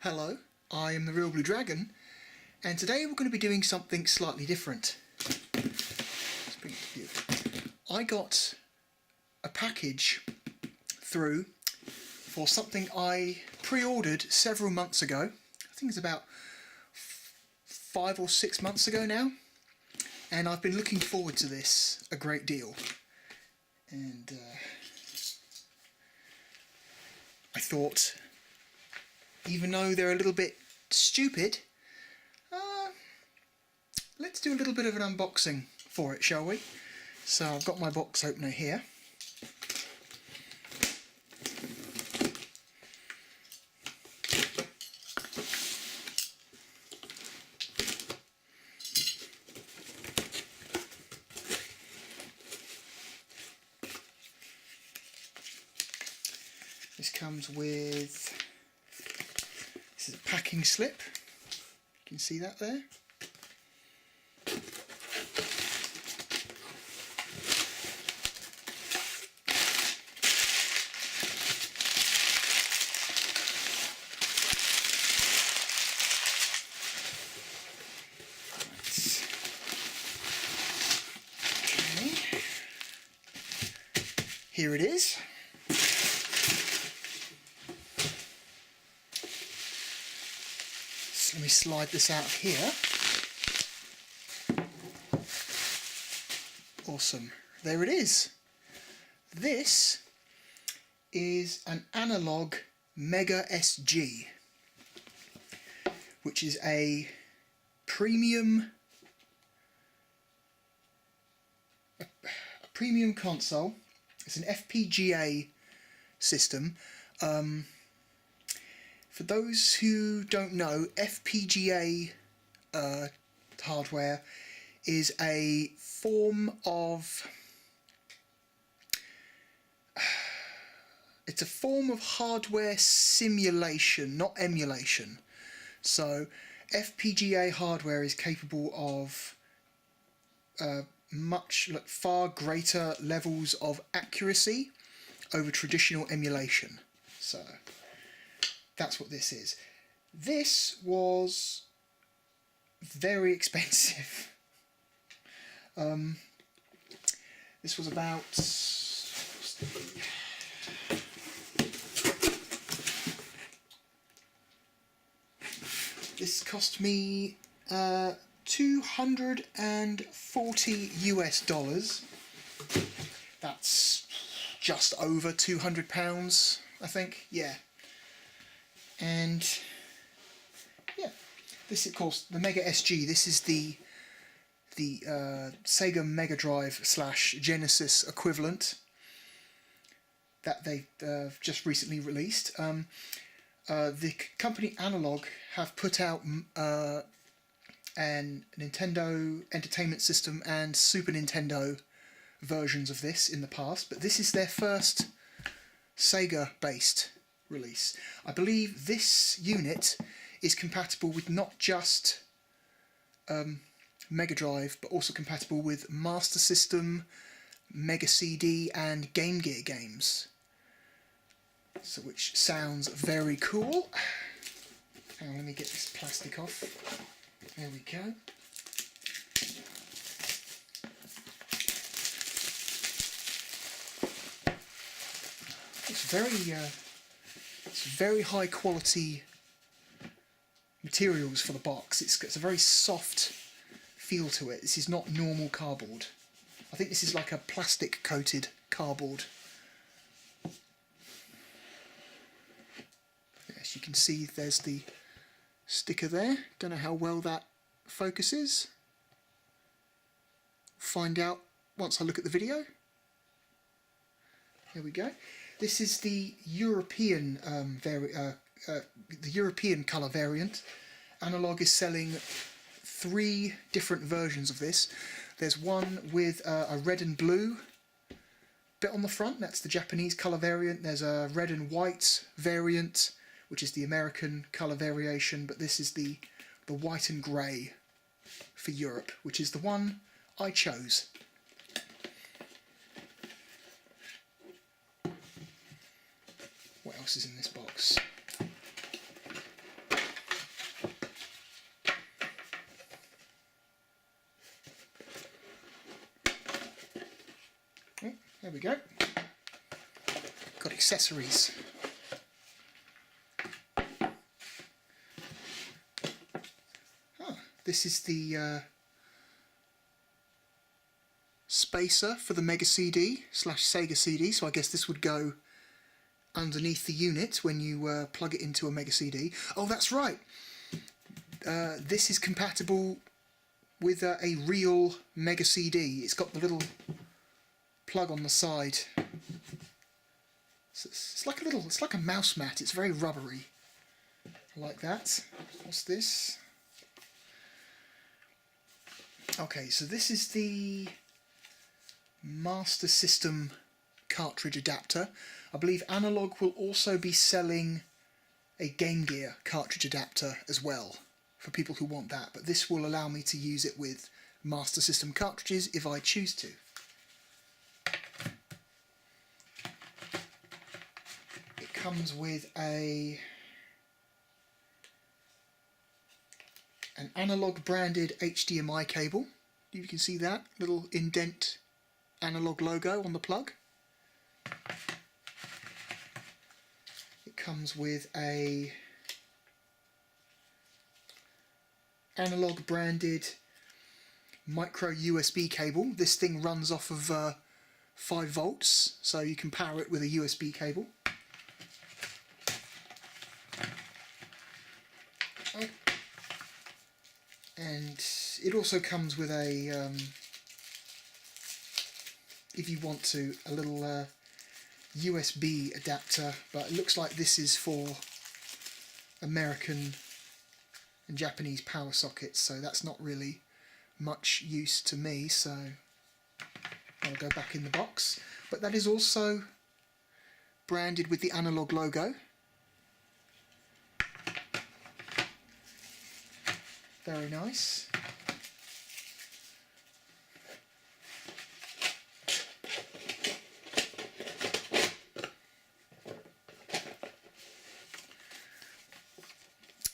Hello, I am the Real Blue Dragon, and today we're going to be doing something slightly different. Let's bring it to you. I got a package through for something I pre-ordered several months ago. I think it's about 5 or 6 months ago now, and I've been looking forward to this a great deal. And I thought, even though they're a little bit stupid, let's do a little bit of an unboxing for it, shall we? So I've got my box opener here. This comes with, this is a packing slip, you can see that there. Okay. Here it is. Let me slide this out of here. Awesome. There it is. This is an Analogue Mega SG, which is a premium console. It's an FPGA system. For those who don't know, FPGA hardware is a form of hardware simulation, not emulation. So FPGA hardware is capable of far greater levels of accuracy over traditional emulation. So that's what this is. This was very expensive. This was about, this cost me $240 US. That's just over £200, I think. Yeah. And yeah, this is, of course, the Mega SG. This is the Sega Mega Drive / Genesis equivalent that they just recently released. The company Analogue have put out an Nintendo Entertainment System and Super Nintendo versions of this in the past, but this is their first Sega-based release. I believe this unit is compatible with not just Mega Drive, but also compatible with Master System, Mega CD and Game Gear games. So, which sounds very cool. Hang on, let me get this plastic off. There we go. It's very high quality materials for the box. It's a very soft feel to it. This is not normal cardboard. I think this is like a plastic coated cardboard. Yes, you can see there's the sticker there. Don't know how well that focuses. Find out once I look at the video. Here we go. This is the European colour variant. Analogue is selling 3 different versions of this. There's one with a red and blue bit on the front. That's the Japanese colour variant. There's a red and white variant, which is the American colour variation. But this is the white and grey for Europe, which is the one I chose. What else is in this box? we go. Got accessories. This is the spacer for the Mega CD / Sega CD, so I guess this would go underneath the unit when you plug it into a Mega CD. Oh, that's right! This is compatible with a real Mega CD. It's got the little plug on the side. It's like a mouse mat. It's very rubbery. I like that. What's this? Okay, so this is the Master System cartridge adapter. I believe Analogue will also be selling a Game Gear cartridge adapter as well for people who want that, but this will allow me to use it with Master System cartridges if I choose to. It comes with an Analogue branded HDMI cable. You can see that little indent Analogue logo on the plug. It comes with a Analogue branded micro USB cable. This thing runs off of 5 volts, so you can power it with a USB cable. And it also comes with a, if you want to, a little USB adapter, but it looks like this is for American and Japanese power sockets, so that's not really much use to me, so I'll go back in the box. But that is also branded with the Analogue logo. Very nice.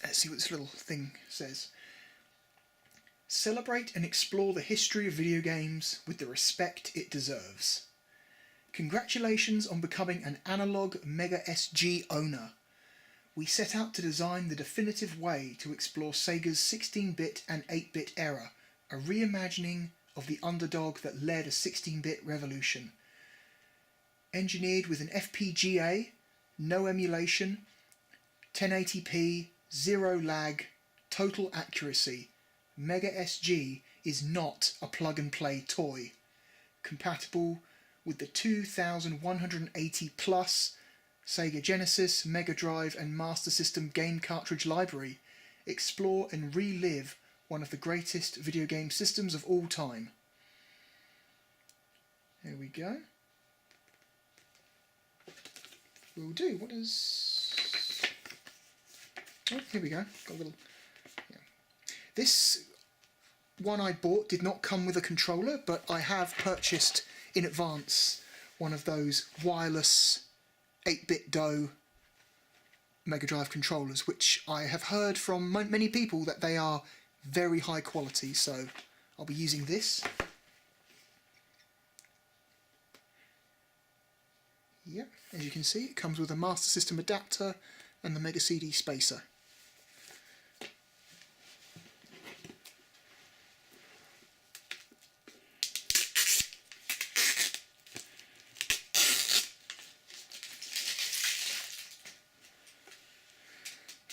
Let's see what this little thing says. Celebrate and explore the history of video games with the respect it deserves. Congratulations on becoming an Analogue Mega SG owner. We set out to design the definitive way to explore Sega's 16-bit and 8-bit era, a reimagining of the underdog that led a 16-bit revolution. Engineered with an FPGA, no emulation, 1080p, zero lag, total accuracy, Mega SG is not a plug-and-play toy. Compatible with the 2,180 plus Sega Genesis, Mega Drive and Master System game cartridge library, explore and relive one of the greatest video game systems of all time. There we go. Will do. What is... Oh, here we go. Got a little... Yeah. This one I bought did not come with a controller, but I have purchased in advance one of those wireless 8-bit DOE Mega Drive controllers, which I have heard from many people that they are very high quality, so I'll be using this. Yep, as you can see, it comes with a Master System adapter and the Mega CD spacer.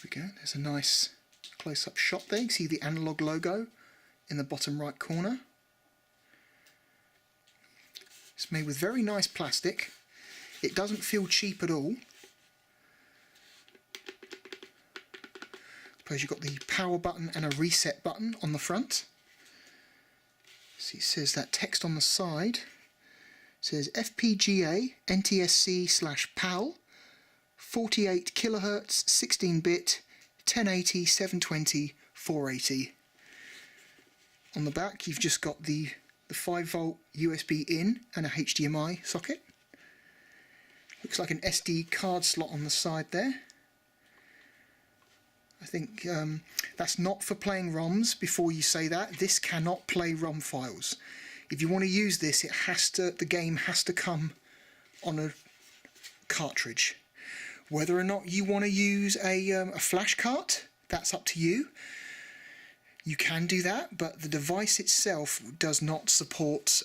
There we go, there's a nice close-up shot there. You can see the Analogue logo in the bottom right corner. It's made with very nice plastic. It doesn't feel cheap at all. Suppose you've got the power button and a reset button on the front. See, it says that text on the side. It says FPGA NTSC/PAL 48 kilohertz 16-bit 1080 720 480. On the back you've just got the 5-volt USB in and a HDMI socket. Looks like an SD card slot on the side there. I think that's not for playing ROMs. Before you say that, this cannot play ROM files. If you want to use this, the game has to come on a cartridge. Whether or not you want to use a flash cart, that's up to you. You can do that, but the device itself does not support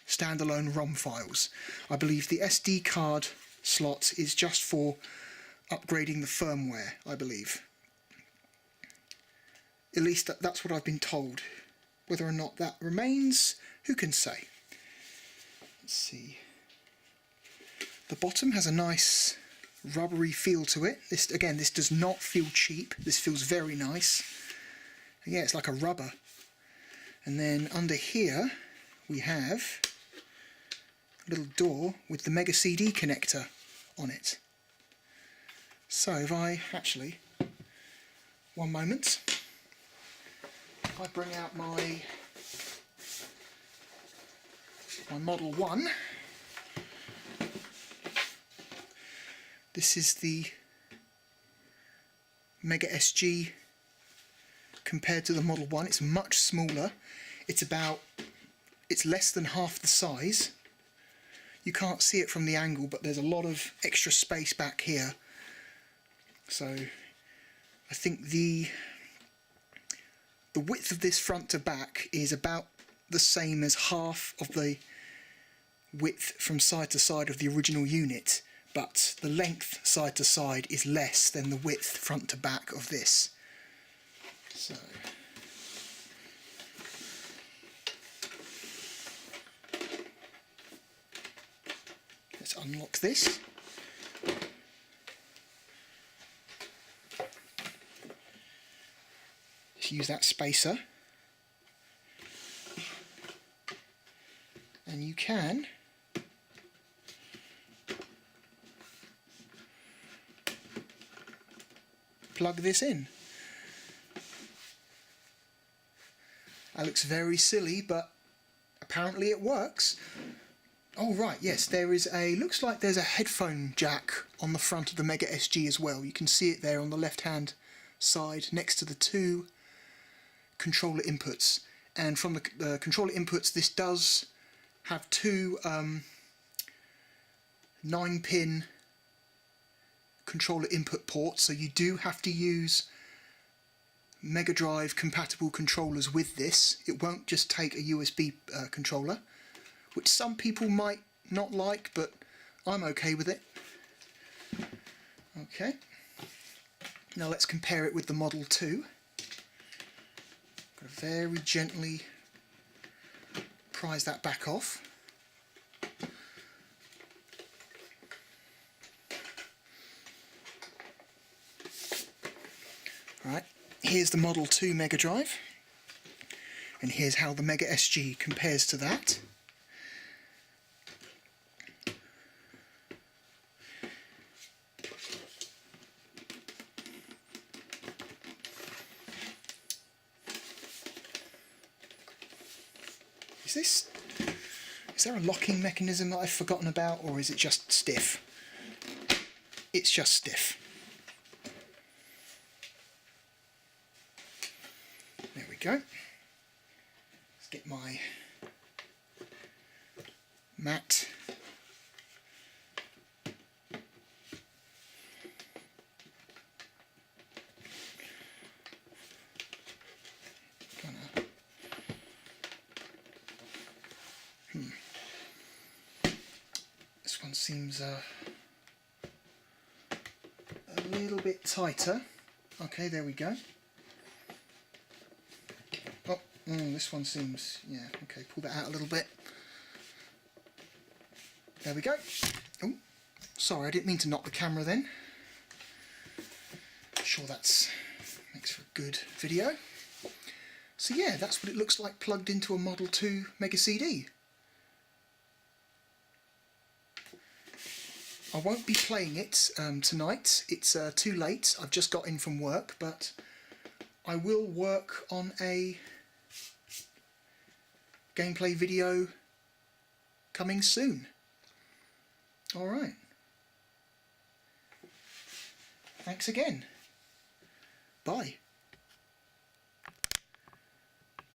standalone ROM files. I believe the SD card slot is just for upgrading the firmware, I believe. At least that's what I've been told. Whether or not that remains, who can say? Let's see. The bottom has a nice rubbery feel to it. This does not feel cheap. This feels very nice. And yeah, it's like a rubber. And then under here we have a little door with the Mega CD connector on it. So if I actually, one moment, if I bring out my Model 1, this is the Mega SG compared to the Model 1. It's much smaller. It's less than half the size. You can't see it from the angle, but there's a lot of extra space back here. So I think the width of this front to back is about the same as half of the width from side to side of the original unit, but the length side to side is less than the width front to back of this. So let's unlock this. Let's use that spacer. And you can plug this in. That looks very silly, but apparently it works. Oh right, yes, looks like there's a headphone jack on the front of the Mega SG as well. You can see it there on the left hand side next to the two controller inputs. And from the controller inputs, this does have two 9-pin controller input ports, so you do have to use Mega Drive compatible controllers with this. It won't just take a USB controller, which some people might not like, but I'm okay with it. Okay, now let's compare it with the Model 2. Got to very gently prise that back off. Right, here's the Model 2 Mega Drive, and here's how the Mega SG compares to that. Is there a locking mechanism that I've forgotten about, or is it just stiff? It's just stiff. There we go. Let's get my mat. This one seems a little bit tighter. Okay, there we go. Oh, this one seems, yeah, okay, pull that out a little bit. There we go. Oh, sorry, I didn't mean to knock the camera then. Sure, that's makes for a good video. So yeah, that's what it looks like plugged into a Model 2 Mega CD. I won't be playing it tonight. It's too late. I've just got in from work, but I will work on a gameplay video coming soon. Alright. Thanks again. Bye.